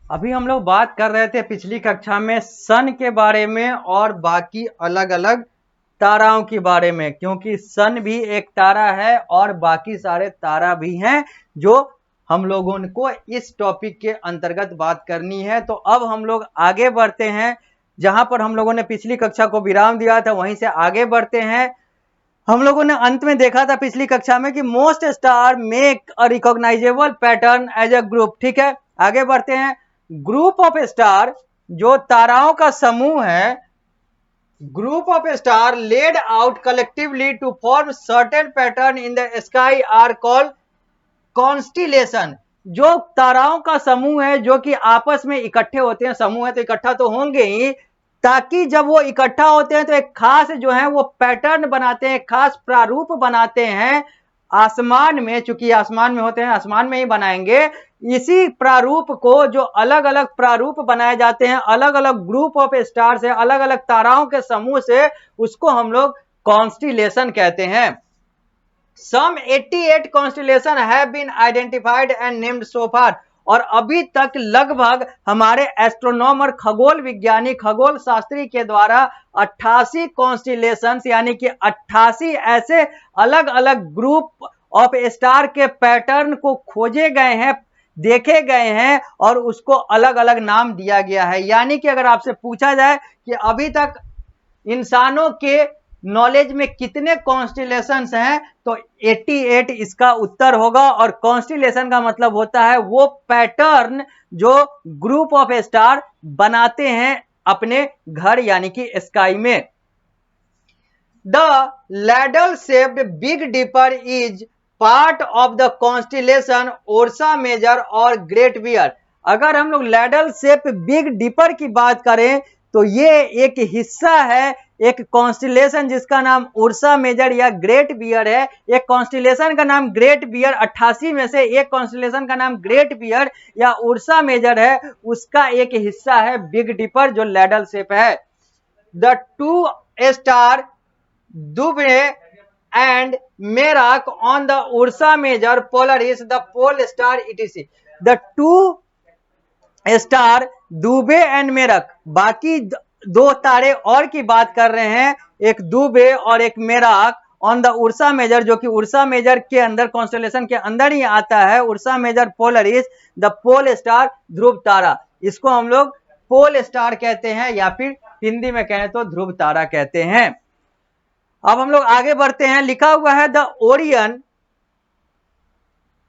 अभी हम लोग बात कर रहे थे पिछली कक्षा में सन के बारे में और बाकी अलग अलग ताराओं के बारे में, क्योंकि सन भी एक तारा है और बाकी सारे तारा भी हैं जो हम लोगों को इस टॉपिक के अंतर्गत बात करनी है। तो अब हम लोग आगे बढ़ते हैं, जहां पर हम लोगों ने पिछली कक्षा को विराम दिया था वहीं से आगे बढ़ते हैं। हम लोगों ने अंत में देखा था पिछली कक्षा में कि most star make a recognizable pattern as a group. ठीक है, आगे बढ़ते हैं। ग्रुप ऑफ स्टार, जो ताराओं का समूह है, group of star laid out collectively to form certain pattern in the sky are called constellation. जो ताराओं का समूह है जो कि आपस में इकट्ठे होते हैं, समूह है तो इकट्ठा तो होंगे ही, ताकि जब वो इकट्ठा होते हैं तो एक खास जो है वो पैटर्न बनाते हैं, खास प्रारूप बनाते हैं आसमान में। चूंकि आसमान में होते हैं, आसमान में ही बनाएंगे। इसी प्रारूप को, जो अलग अलग प्रारूप बनाए जाते हैं अलग अलग ग्रुप ऑफ स्टार से, अलग अलग ताराओं के समूह से, उसको हम लोग कॉन्स्टिलेशन कहते हैं। Some 88 constellation have been identified and named so far। और अभी तक लगभग हमारे एस्ट्रोनॉमर, खगोल विज्ञानी, खगोल शास्त्री के द्वारा 88 कॉन्स्टिलेशन यानी कि 88 ऐसे अलग अलग ग्रुप ऑफ स्टार के पैटर्न को खोजे गए हैं, देखे गए हैं और उसको अलग अलग नाम दिया गया है। यानी कि अगर आपसे पूछा जाए कि अभी तक इंसानों के नॉलेज में कितने कॉन्स्टिलेशंस हैं, तो 88 इसका उत्तर होगा। और कॉन्स्टिलेशन का मतलब होता है वो पैटर्न जो ग्रुप ऑफ स्टार बनाते हैं अपने घर यानी कि स्काई में। The ladle shaped Big Dipper is part of the constellation Ursa Major और ग्रेट बियर। अगर हम लोग लैडल शेप बिग डिपर की बात करें तो ये एक हिस्सा है एक कॉन्स्टिलेशन जिसका नाम उर्सा मेजर या ग्रेट बियर है। एक कॉन्स्टिलेशन का नाम ग्रेट बियर, 88 में से एक कॉन्स्टिलेशन का नाम ग्रेट बियर या उर्सा मेजर है, उसका एक हिस्सा है बिग डिपर जो लैडल शेप है। The two star Dubey and Merak on the Ursa Major, Polaris, the pole star etc. The two star Dubhe and Merak, बाकी दो तारे और की बात कर रहे हैं, एक दुबे और एक मेरक ऑन द उर्सा मेजर, जो कि उर्सा मेजर के अंदर, कॉन्स्टेलेशन के अंदर ही आता है। Ursa Major Polaris, the pole star, ध्रुव तारा, इसको हम लोग पोल स्टार कहते हैं या फिर हिंदी में कहें तो ध्रुव तारा कहते हैं। अब हम लोग आगे बढ़ते हैं। लिखा हुआ है द ओरियन,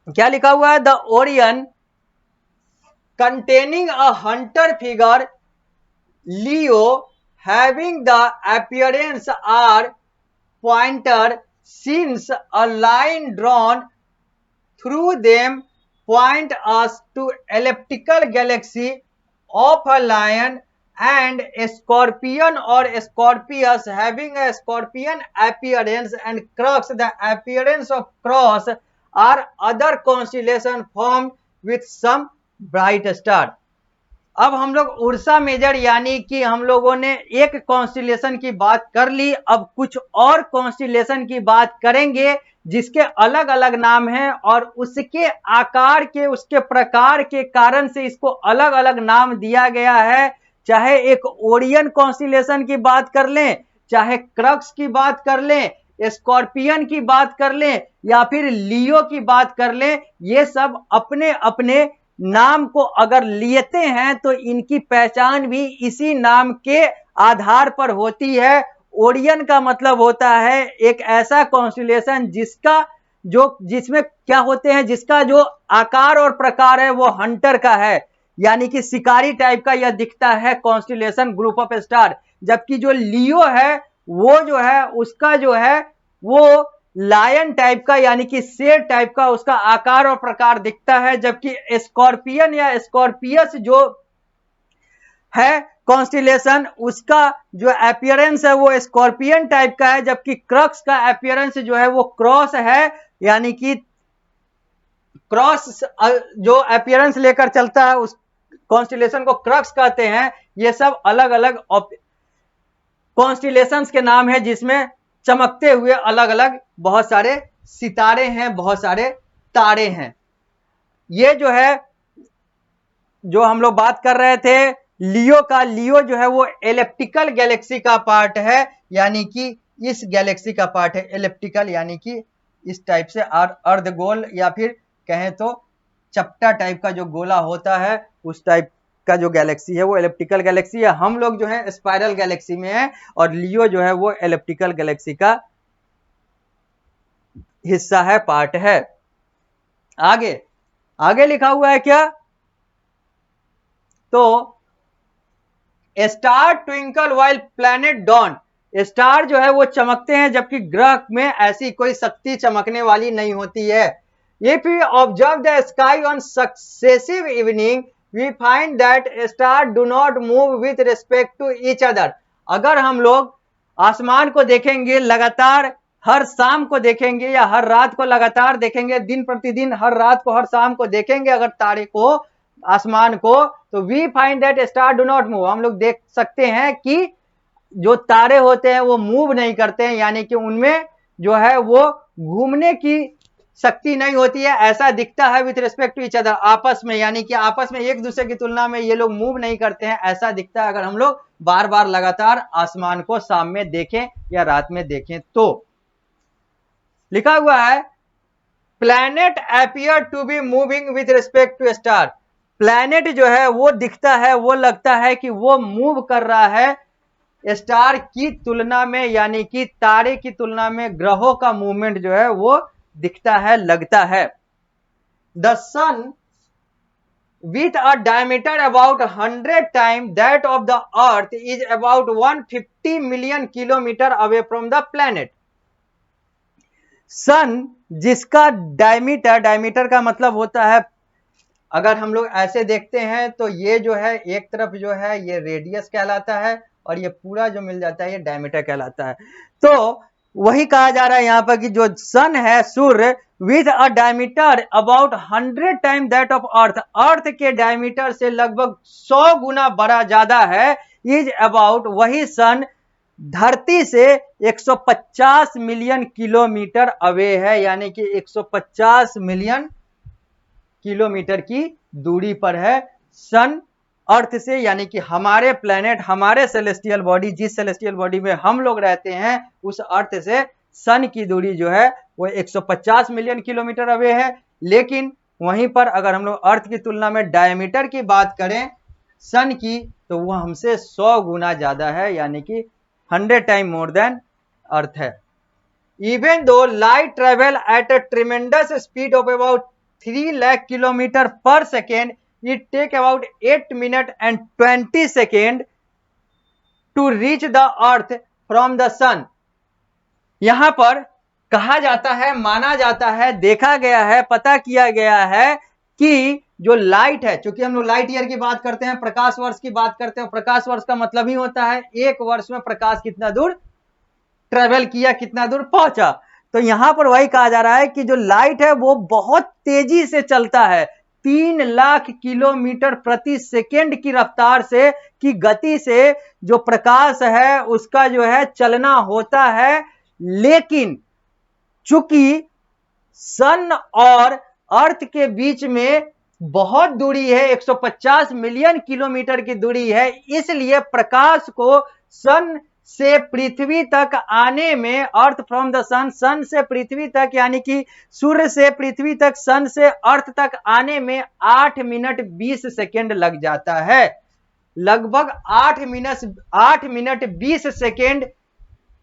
क्या लिखा हुआ है? The Orion containing a hunter figure Leo having the appearance are pointer, since a line drawn through them point us to elliptical galaxy of a lion and a scorpion or Scorpius having a scorpion appearance and crux, the appearance of cross are other constellation formed with some bright star. अब हम लोग Ursa major यानी कि हम लोगों ने एक constellation की बात कर ली, अब कुछ और कॉन्स्टिलेशन की बात करेंगे जिसके अलग अलग नाम हैं और उसके आकार के, उसके प्रकार के कारण से इसको अलग अलग नाम दिया गया है। चाहे एक ओरियन कॉन्स्टिलेशन की बात कर लें, चाहे क्रक्स की बात कर लें, स्कॉर्पियन की बात कर लें या फिर लियो की बात कर लें, ये सब अपने अपने नाम को अगर लेते हैं तो इनकी पहचान भी इसी नाम के आधार पर होती है। ओरियन का मतलब होता है एक ऐसा कॉन्स्टिलेशन जिसका जिसमें क्या होते हैं, जिसका जो आकार और प्रकार है वो हंटर का है, यानी कि शिकारी टाइप का यह दिखता है कॉन्स्टिलेशन ग्रुप ऑफ स्टार। जबकि जो लियो है वो जो है उसका जो है वो लायन टाइप का यानी कि शेर टाइप का उसका आकार और प्रकार दिखता है। जबकि स्कॉर्पियन या स्कॉर्पियस जो है कॉन्स्टिलेशन, उसका जो अपीयरेंस है वो स्कॉर्पियन टाइप का है। जबकि क्रक्स का अपीयरेंस जो है वो क्रॉस है, यानी कि क्रॉस जो अपीयरेंस लेकर चलता है उस कॉन्स्टिलेशन को क्रक्स कहते हैं। ये सब अलग अलग कॉन्स्टिलेशंस के नाम है जिसमें चमकते हुए अलग अलग बहुत सारे सितारे हैं, बहुत सारे तारे हैं। ये जो है जो हम लोग बात कर रहे थे लियो का, लियो जो है वो एलिप्टिकल गैलेक्सी का पार्ट है, यानी कि इस गैलेक्सी का पार्ट है एलिप्टिकल, यानी कि इस टाइप से अर्धगोल या फिर कहें तो चपटा टाइप का जो गोला होता है उस टाइप का जो गैलेक्सी है वो एलिप्टिकल गैलेक्सी है। हम लोग जो है स्पाइरल गैलेक्सी में है और लियो जो है वो एलिप्टिकल गैलेक्सी का हिस्सा है, पार्ट है। आगे आगे लिखा हुआ है क्या, तो star twinkle while planet don't, star जो है वो चमकते हैं जबकि ग्रह में ऐसी कोई शक्ति चमकने वाली नहीं होती है। If we observe the sky on successive evening we find that star do not move with respect to each other, अगर हम लोग आसमान को देखेंगे लगातार, हर शाम को देखेंगे या हर रात को लगातार देखेंगे, दिन प्रतिदिन हर रात को हर शाम को देखेंगे अगर तारे को, आसमान को, तो we find that star do not move, हम लोग देख सकते हैं कि जो तारे होते हैं वो मूव नहीं करते हैं, यानी कि उनमें जो है वो घूमने की शक्ति नहीं होती है, ऐसा दिखता है with respect to each other, आपस में, यानी कि आपस में एक दूसरे की तुलना में ये लोग मूव नहीं करते हैं, ऐसा दिखता है अगर हम लोग बार बार लगातार आसमान को शाम में देखें या रात में देखें तो। लिखा हुआ है planet appear to be moving with respect to star, planet जो है वो दिखता है, वो लगता है कि वो मूव कर रहा है स्टार की तुलना में, यानी कि तारे की तुलना में ग्रहों का मूवमेंट जो है वो दिखता है, लगता है। The sun with a diameter about 100 times that of the earth is about 150 million kilometer away from the planet, सन जिसका डायमीटर, डायमीटर का मतलब होता है, अगर हम लोग ऐसे देखते हैं तो ये जो है एक तरफ जो है ये रेडियस कहलाता है और ये पूरा जो मिल जाता है ये डायमीटर कहलाता है। तो वही कहा जा रहा है यहाँ पर कि जो सन है, सूर्य, with a diameter about 100 time that of earth, earth के डायमीटर से लगभग 100 गुना बड़ा ज्यादा है, इज अबाउट, वही सन धरती से 150 मिलियन किलोमीटर अवे है, यानी कि 150 मिलियन किलोमीटर की दूरी पर है सन अर्थ से, यानी कि हमारे प्लेनेट, हमारे सेलेस्टियल बॉडी, जिस सेलेस्टियल बॉडी में हम लोग रहते हैं उस अर्थ से सन की दूरी जो है वो 150 मिलियन किलोमीटर अवे है। लेकिन वहीं पर अगर हम लोग अर्थ की तुलना में डायमीटर की बात करें सन की, तो वो हमसे 100 गुना ज्यादा है, यानी कि 100 टाइम मोर देन अर्थ है। Even though light travel at a tremendous speed of about 3 lakh kilometre पर second, it take about 8 minutes and 20 seconds to reach the earth from the sun, यहां पर कहा जाता है, माना जाता है, देखा गया है, पता किया गया है कि जो लाइट है, चूंकि हम लोग लाइट ईयर की बात करते हैं, प्रकाश वर्ष की बात करते हैं, प्रकाश वर्ष का मतलब ही होता है एक वर्ष में प्रकाश कितना दूर ट्रेवल किया, कितना दूर पहुंचा, तो यहां पर वही कहा जा रहा है कि जो लाइट है वो बहुत तेजी से चलता है, 3 लाख किलोमीटर प्रति सेकेंड की रफ्तार से, की गति से जो प्रकाश है उसका जो है चलना होता है। लेकिन चूंकि सन और अर्थ के बीच में बहुत दूरी है, 150 मिलियन किलोमीटर की दूरी है, इसलिए प्रकाश को सन से पृथ्वी तक आने में, अर्थ फ्रॉम द सन, सन से पृथ्वी तक, यानी कि सूर्य से पृथ्वी तक, सन से अर्थ तक आने में 8 मिनट 20 सेकेंड लग जाता है, लगभग 8 मिनट 20 सेकेंड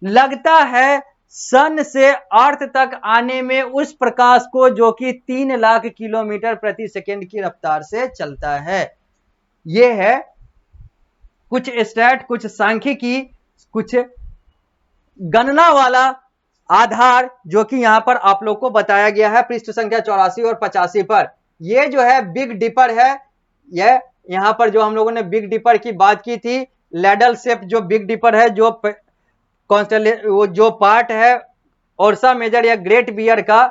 लगता है सन से अर्थ तक आने में उस प्रकाश को जो कि 3 लाख किलोमीटर प्रति सेकेंड की रफ्तार से चलता है। यह है कुछ स्टैट, कुछ सांख्यिकी, कुछ गणना वाला आधार जो कि यहां पर आप लोग को बताया गया है पृष्ठ संख्या 84 और 85 पर। यह जो है बिग डिपर है, यह यहां पर जो हम लोगों ने बिग डिपर की बात की थी, लैडल शेप जो बिग डिपर है, जो वो जो पार्ट है ओरसा मेजर या ग्रेट बियर का,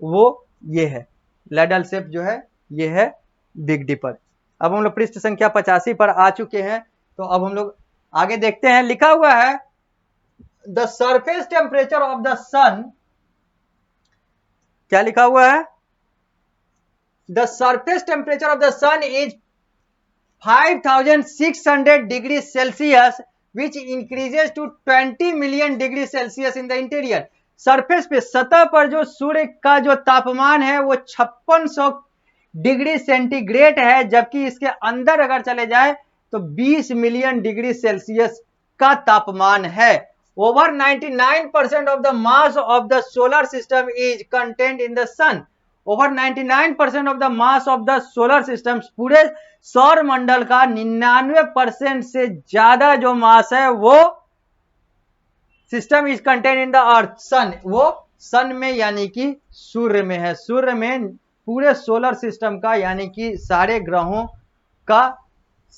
वो ये है लैडल शेप जो है, ये है बिग डिपर। अब हम लोग पृष्ठ संख्या 85 पर आ चुके हैं, तो अब हम लोग आगे देखते हैं। लिखा हुआ है the surface temperature of the sun, क्या लिखा हुआ है, the surface temperature of the sun is 5600 degree Celsius which increases to 20 million degree Celsius in the interior. Surface पे, सतह पर जो सूर्य का जो तापमान है वो 5600 डिग्री सेंटीग्रेड है, जबकि इसके अंदर अगर चले जाए तो 20 मिलियन डिग्री सेल्सियस का तापमान है। Over 99% of the mass of the solar system is contained in the sun. Over 99% of the mass of the solar system, पूरे सौर मंडल का 99% से ज्यादा जो मास है वो system is contain in the earth sun, वो सन में यानी कि सूर्य में है। सूर्य में पूरे सोलर सिस्टम का यानी कि सारे ग्रहों का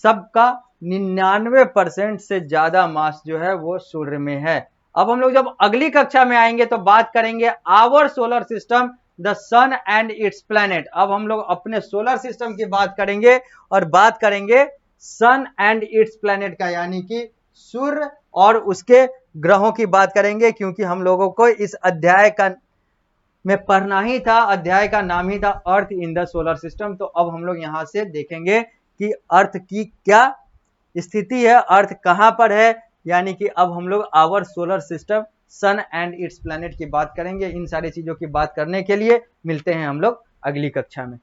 सबका 99% से ज्यादा मास जो है वो सूर्य में है। अब हम लोग जब अगली कक्षा में आएंगे तो बात करेंगे our solar system, the sun and its planet. अब हम लोग अपने सोलर सिस्टम की बात करेंगे और बात करेंगे सन एंड इट्स प्लैनेट का, यानी कि सूर्य और उसके ग्रहों की बात करेंगे, क्योंकि हम लोगों को इस अध्याय का में पढ़ना ही था। अध्याय का नाम ही था अर्थ इन द सोलर सिस्टम। तो अब हम लोग यहां से देखेंगे कि अर्थ की क्या स्थिति है, अर्थ कहां पर है, यानी कि अब हम लोग our solar system, sun and its planet की बात करेंगे। इन सारी चीजों की बात करने के लिए मिलते हैं हम लोग अगली कक्षा में।